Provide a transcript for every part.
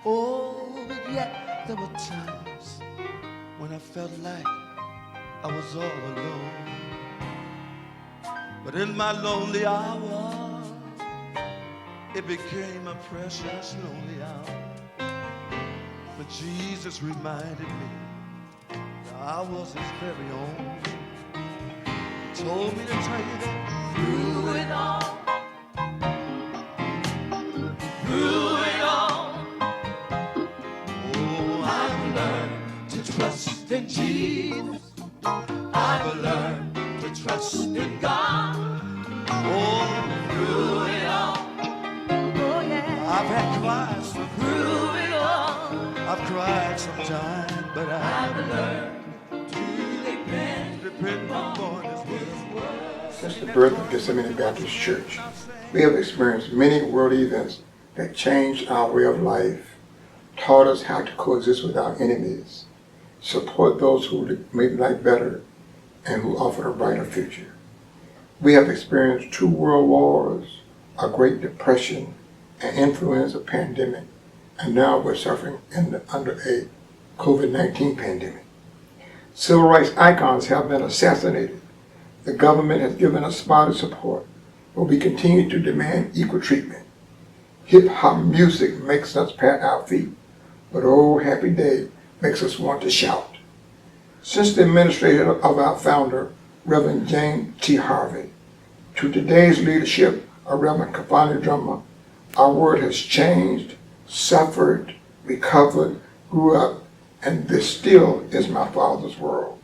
Oh, but yet there were times when I felt like I was all alone. But in my lonely hour, it became a precious lonely hour. But Jesus reminded me that I was his very own. He told me to tell you that through it all, oh, I've learned to trust in Jesus. I've learned to trust in God. Oh, through it all, oh yeah. I've had cries through it all. I've cried sometimes, but I've learned to depend upon His word. Since the birth of Gethsemane Baptist Church, we have experienced many world events that changed our way of life, taught us how to coexist with our enemies, support those who make life better, and who offer a brighter future. We have experienced 2 world wars, a Great Depression, an influenza pandemic, and now we're suffering under a COVID-19 pandemic. Civil rights icons have been assassinated. The government has given us spotted support, but we continue to demand equal treatment. Hip-hop music makes us pat our feet, but Oh Happy Day makes us want to shout. Since the administration of our founder, Reverend James T. Harvey, to today's leadership of Reverend Kafani Drummer, our world has changed, suffered, recovered, grew up, and this still is my father's world.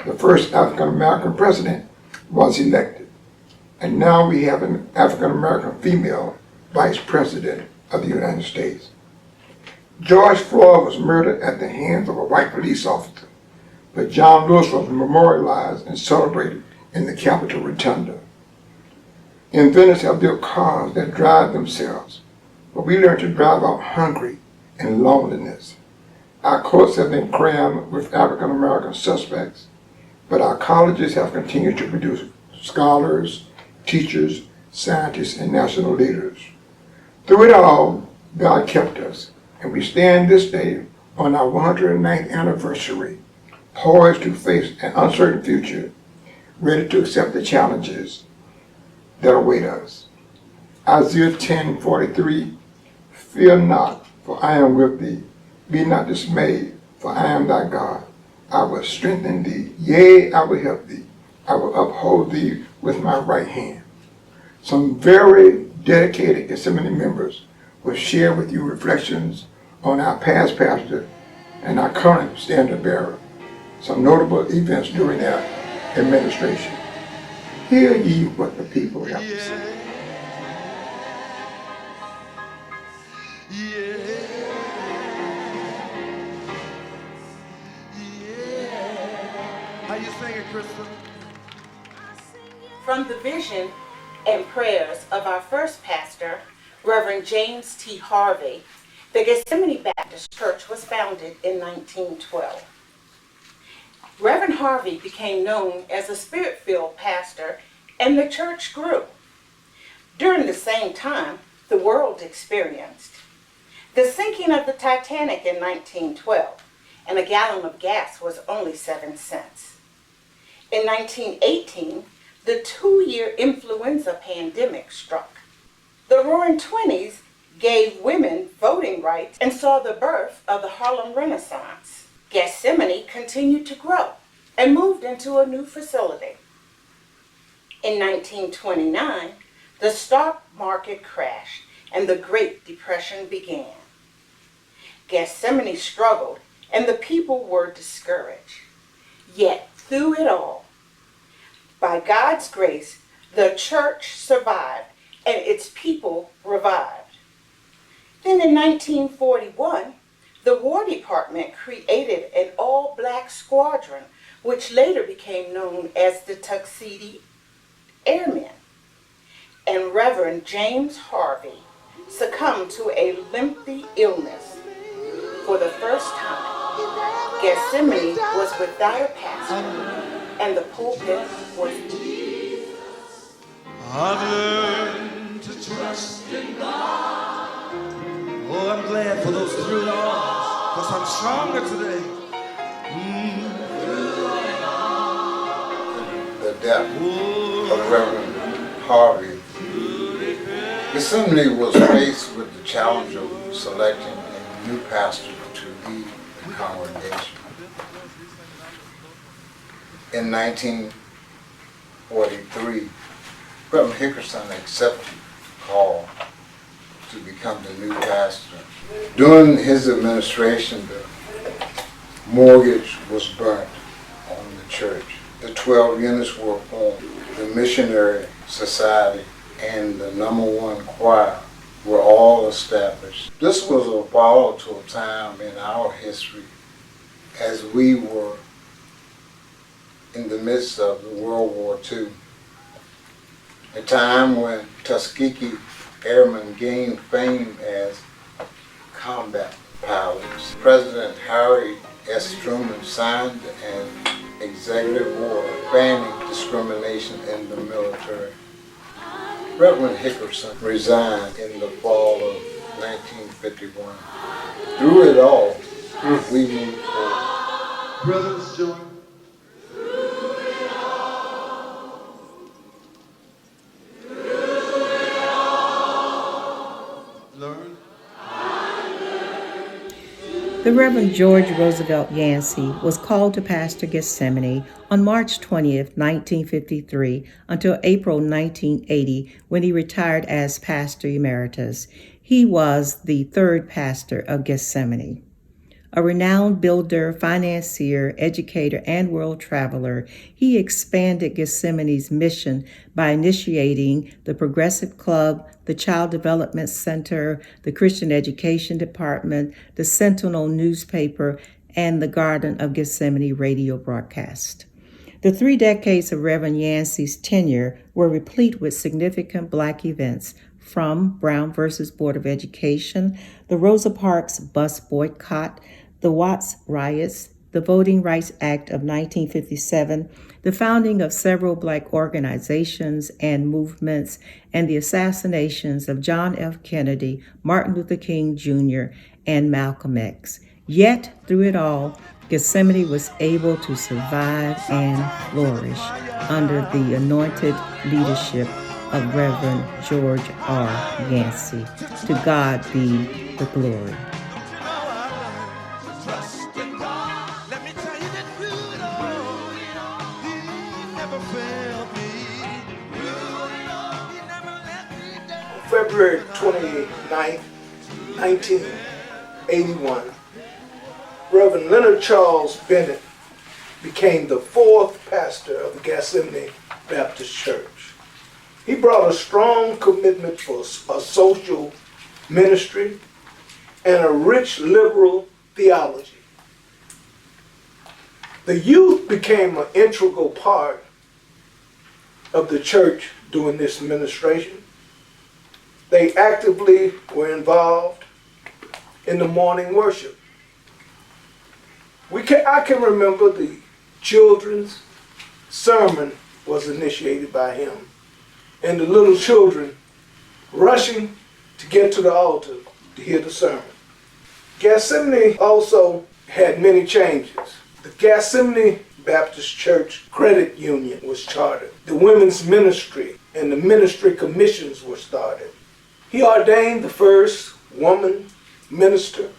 The first African-American president was elected, and now we have an African-American female vice president of the United States. George Floyd was murdered at the hands of a white police officer, but John Lewis was memorialized and celebrated in the Capitol Rotunda. Inventors have built cars that drive themselves, but we learn to drive out hungry and loneliness. Our courts have been crammed with African American suspects, but our colleges have continued to produce scholars, teachers, scientists, and national leaders. Through it all, God kept us, and we stand this day on our 109th anniversary, poised to face an uncertain future, ready to accept the challenges that await us. Isaiah 10:43, fear not, for I am with thee. Be not dismayed, for I am thy God. I will strengthen thee, yea, I will help thee. I will uphold thee with my right hand. Some very dedicated Gethsemane members will share with you reflections on our past pastor and our current standard bearer, some notable events during their administration. Hear ye what the people have to say. How you singing, Crystal? From the vision and prayers of our first pastor, Reverend James T. Harvey, the Gethsemane Baptist Church was founded in 1912. Reverend Harvey became known as a spirit-filled pastor, and the church grew. During the same time, the world experienced the sinking of the Titanic in 1912, and a gallon of gas was only 7 cents. In 1918, the 2-year influenza pandemic struck. The Roaring Twenties gave women voting rights and saw the birth of the Harlem Renaissance. Gethsemane continued to grow and moved into a new facility. In 1929, the stock market crashed and the Great Depression began. Gethsemane struggled and the people were discouraged. Yet through it all, by God's grace, the church survived and its people revived. Then in 1941, the War Department created an all-black squadron, which later became known as the Tuxedo Airmen. And Reverend James Harvey succumbed to a lengthy illness. For the first time, Gethsemane was without a pastor, and the pulpit was empty. I've learned to trust in God. Oh, Oh, I'm glad for those through doors, because I'm stronger today. The death of Reverend Harvey, Gethsemane was faced with the challenge of selecting a new pastor to lead the congregation. In 1943, Reverend Hickerson accepted the call to become the new pastor. During his administration, the mortgage was burnt on the church. The 12 units were formed. The missionary society and the #1 choir were all established. This was a volatile time in our history as we were in the midst of the World War II, a time when Tuskegee Airmen gained fame as combat pilots. President Harry S. Truman signed an executive order banning discrimination in the military. Reverend Hickerson resigned in the fall of 1951. Through it all, we moved forward. Brothers, join. Learn. The Reverend George Roosevelt Yancey was called to pastor Gethsemane on March 20th, 1953 until April 1980 when he retired as pastor emeritus. He was the third pastor of Gethsemane. A renowned builder, financier, educator, and world traveler, he expanded Gethsemane's mission by initiating the Progressive Club, the Child Development Center, the Christian Education Department, the Sentinel newspaper, and the Garden of Gethsemane radio broadcast. The 3 decades of Reverend Yancey's tenure were replete with significant Black events, from Brown versus Board of Education, the Rosa Parks bus boycott, the Watts riots, the Voting Rights Act of 1957, the founding of several Black organizations and movements, and the assassinations of John F. Kennedy, Martin Luther King Jr., and Malcolm X. Yet, through it all, Gethsemane was able to survive and flourish under the anointed leadership of Reverend George R. Yancey. To God be the glory. February 29, 1981, Reverend Leonard Charles Bennett became the 4th pastor of the Gethsemane Baptist Church. He brought a strong commitment for a social ministry and a rich liberal theology. The youth became an integral part of the church during this administration. They actively were involved in the morning worship. I can remember the children's sermon was initiated by him, and the little children rushing to get to the altar to hear the sermon. Gethsemane also had many changes. The Gethsemane Baptist Church Credit Union was chartered. The women's ministry and the ministry commissions were started. He ordained the first woman minister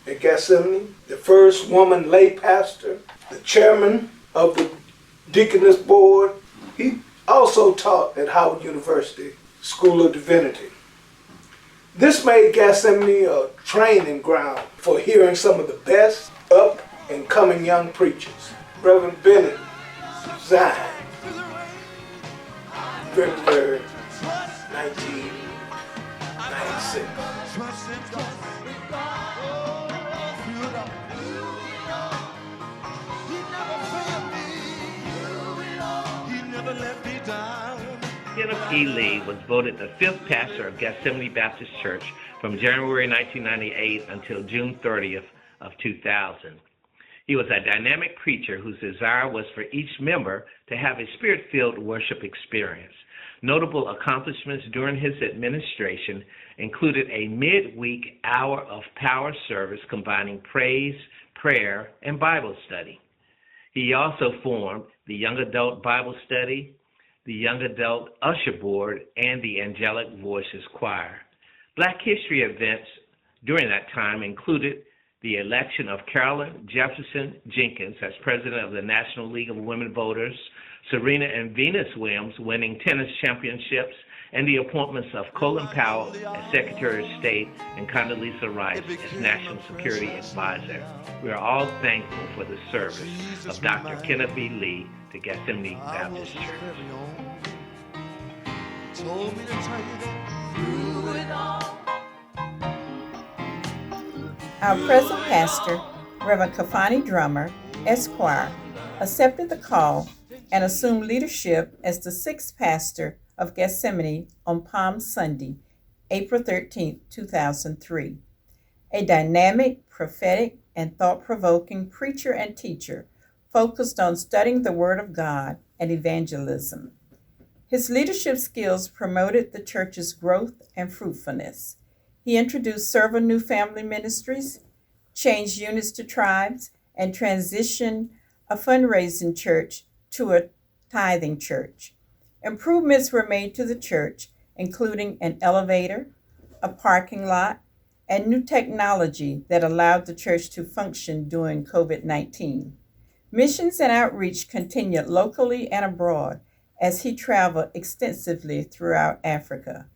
at Gethsemane, the first woman lay pastor, the chairman of the deaconess board. He also taught at Howard University School of Divinity. This made Gethsemane a training ground for hearing some of the best up and coming young preachers. Reverend Bennett resigned February 1996. Kenneth E. Lee was voted the 5th pastor of Gethsemane Baptist Church from January 1998 until June 30th of 2000. He was a dynamic preacher whose desire was for each member to have a spirit-filled worship experience. Notable accomplishments during his administration included a midweek hour of power service combining praise, prayer, and Bible study. He also formed the Young Adult Bible Study, the Young Adult Usher Board, and the Angelic Voices Choir. Black History events during that time included the election of Carolyn Jefferson Jenkins as president of the National League of Women Voters, Serena and Venus Williams winning tennis championships, and the appointments of Colin Powell as Secretary of State and Condoleezza Rice as National Security Advisor. We are all thankful for the service of Dr. Kenneth B. Lee to Gethsemane Baptist Church. Told me to tell you that through it all. Our present pastor, Reverend Kafani Drummer, Esquire, accepted the call and assumed leadership as the sixth pastor of Gethsemane on Palm Sunday, April 13, 2003. A dynamic, prophetic, and thought-provoking preacher and teacher focused on studying the Word of God and evangelism. His leadership skills promoted the church's growth and fruitfulness. He introduced several new family ministries, changed units to tribes, and transitioned a fundraising church to a tithing church. Improvements were made to the church, including an elevator, a parking lot, and new technology that allowed the church to function during COVID-19. Missions and outreach continued locally and abroad as he traveled extensively throughout Africa.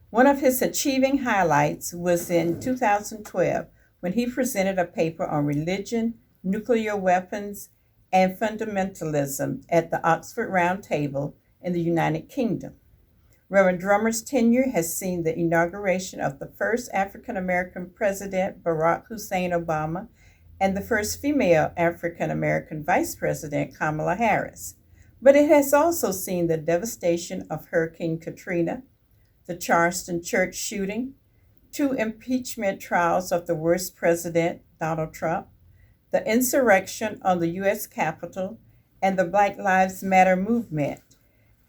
One of his achieving highlights was in 2012 when he presented a paper on religion, nuclear weapons, and fundamentalism at the Oxford Round Table in the United Kingdom. Reverend Drummer's tenure has seen the inauguration of the first African-American President, Barack Hussein Obama, and the first female African-American Vice President, Kamala Harris. But it has also seen the devastation of Hurricane Katrina, the Charleston church shooting, 2 impeachment trials of the worst president, Donald Trump, the insurrection on the U.S. Capitol, and the Black Lives Matter movement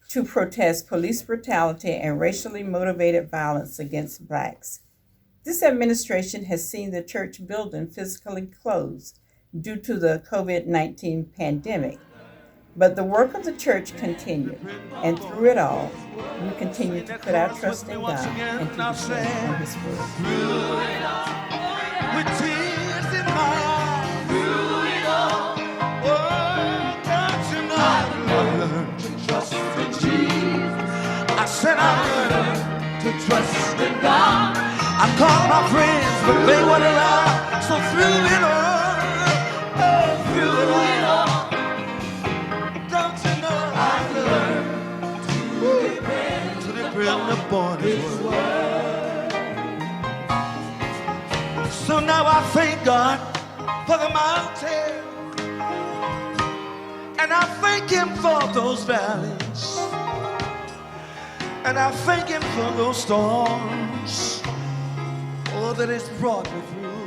to protest police brutality and racially motivated violence against blacks. This administration has seen the church building physically closed due to the COVID-19 pandemic. But the work of the church continued, and through it all, we continue to put our trust in God and to depend on His word. Through it all, with tears in my eyes. Through it all, oh, don't you know I learned to trust in Jesus. I said I learned to trust in God. I called my friends, but they weren't around. So through it all, oh, through it all, don't you know I learned to depend upon His word. So now I thank God for the mountain, and I thank Him for those valleys, and I thank Him for those storms, oh, that it's brought me through.